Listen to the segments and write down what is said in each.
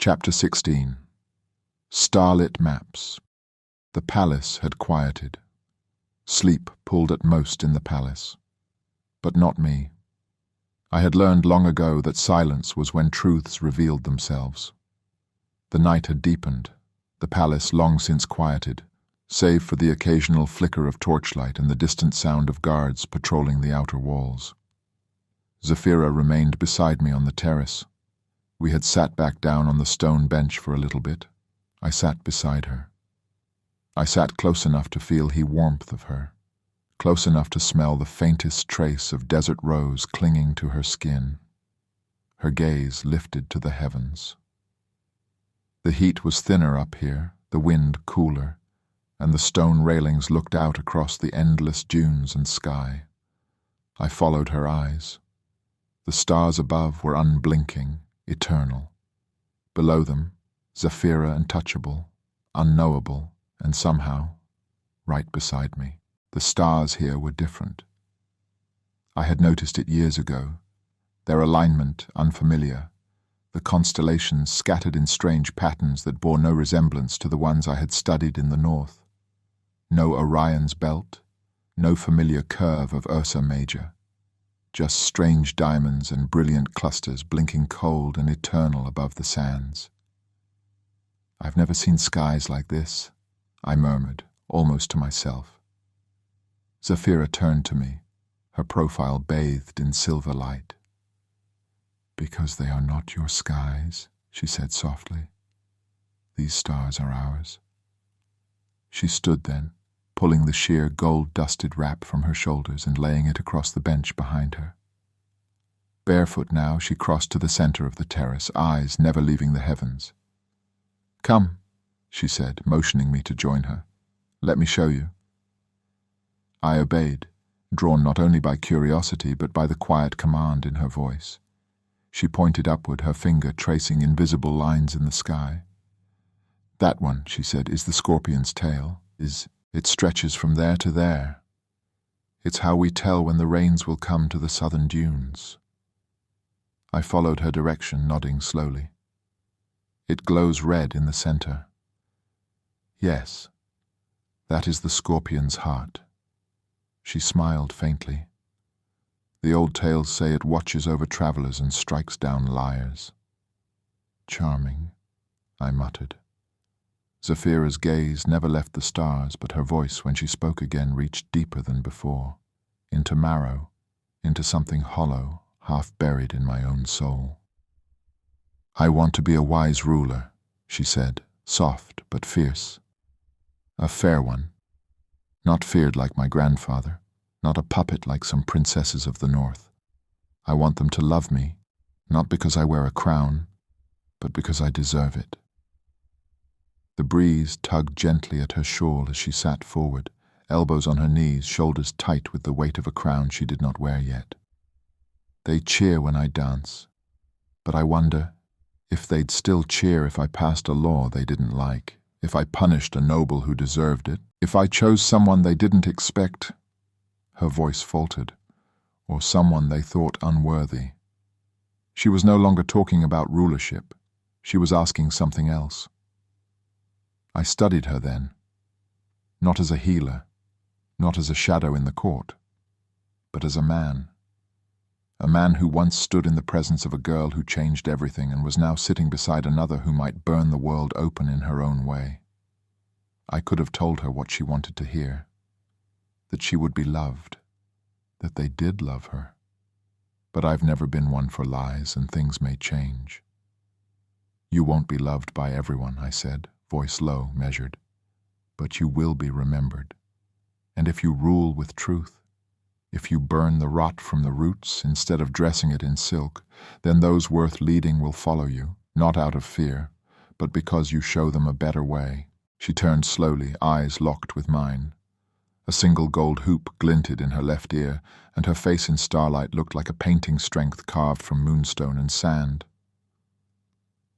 Chapter 16. Starlit maps. The palace had quieted. Sleep pulled at most in the palace. But not me. I had learned long ago that silence was when truths revealed themselves. The night had deepened, the palace long since quieted, save for the occasional flicker of torchlight and the distant sound of guards patrolling the outer walls. Zafira remained beside me on the terrace. We had sat back down on the stone bench for a little bit. I sat beside her. I sat close enough to feel the warmth of her, close enough to smell the faintest trace of desert rose clinging to her skin. Her gaze lifted to the heavens. The heat was thinner up here, the wind cooler, and the stone railings looked out across the endless dunes and sky. I followed her eyes. The stars above were unblinking, eternal. Below them, Zafira untouchable, unknowable, and somehow, right beside me, the stars here were different. I had noticed it years ago, their alignment unfamiliar, the constellations scattered in strange patterns that bore no resemblance to the ones I had studied in the north. No Orion's belt, no familiar curve of Ursa Major. Just strange diamonds and brilliant clusters blinking cold and eternal above the sands. "I've never seen skies like this," I murmured, almost to myself. Zafira turned to me, her profile bathed in silver light. "Because they are not your skies," she said softly. "These stars are ours." She stood then, pulling the sheer gold-dusted wrap from her shoulders and laying it across the bench behind her. Barefoot now, she crossed to the center of the terrace, eyes never leaving the heavens. "Come," she said, motioning me to join her. "Let me show you." I obeyed, drawn not only by curiosity but by the quiet command in her voice. She pointed upward, her finger tracing invisible lines in the sky. "That one," she said, "is the scorpion's tail. It stretches from there to there. It's how we tell when the rains will come to the southern dunes." I followed her direction, nodding slowly. "It glows red in the center." "Yes, that is the scorpion's heart." She smiled faintly. "The old tales say it watches over travelers and strikes down liars." "Charming," I muttered. Zafira's gaze never left the stars, but her voice, when she spoke again, reached deeper than before, into marrow, into something hollow, half buried in my own soul. "I want to be a wise ruler," she said, soft but fierce. "A fair one, not feared like my grandfather, not a puppet like some princesses of the north. I want them to love me, not because I wear a crown, but because I deserve it." The breeze tugged gently at her shawl as she sat forward, elbows on her knees, shoulders tight with the weight of a crown she did not wear yet. "They cheer when I dance, but I wonder if they'd still cheer if I passed a law they didn't like, if I punished a noble who deserved it, if I chose someone they didn't expect," her voice faltered, "or someone they thought unworthy." She was no longer talking about rulership. She was asking something else. I studied her then, not as a healer, not as a shadow in the court, but as a man who once stood in the presence of a girl who changed everything and was now sitting beside another who might burn the world open in her own way. I could have told her what she wanted to hear, that she would be loved, that they did love her. But I've never been one for lies, and things may change. "You won't be loved by everyone," I said, voice low, measured, "but you will be remembered. And if you rule with truth, if you burn the rot from the roots instead of dressing it in silk, then those worth leading will follow you, not out of fear, but because you show them a better way." She turned slowly, eyes locked with mine. A single gold hoop glinted in her left ear, and her face in starlight looked like a painting strength carved from moonstone and sand.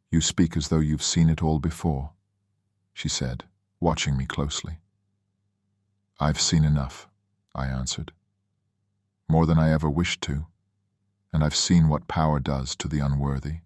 "You speak as though you've seen it all before," she said, watching me closely. "I've seen enough," I answered. "More than I ever wished to, and I've seen what power does to the unworthy.